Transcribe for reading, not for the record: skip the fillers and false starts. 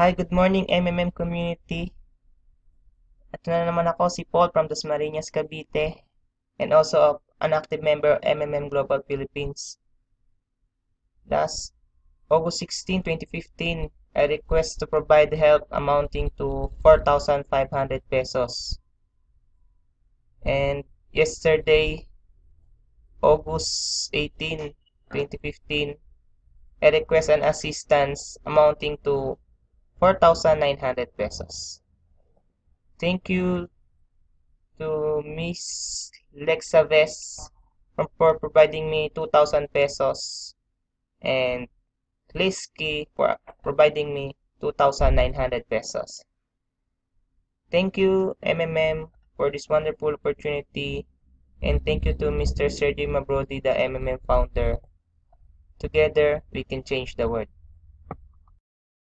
Hi, good morning MMM community. Ito na naman ako, si Paul from Dasmariñas, Cavite, and also an active member of MMM Global Philippines. Last August 16, 2015, I request to provide help amounting to 4,500 pesos. And yesterday, August 18, 2015, I request an assistance amounting to 4,900 pesos. Thank you to Miss Lexaves for providing me 2,000 pesos and Liski for providing me 2,900 pesos. Thank you, MMM, for this wonderful opportunity, and thank you to Mr. Sergey Mabrodi, the MMM founder. Together, we can change the world.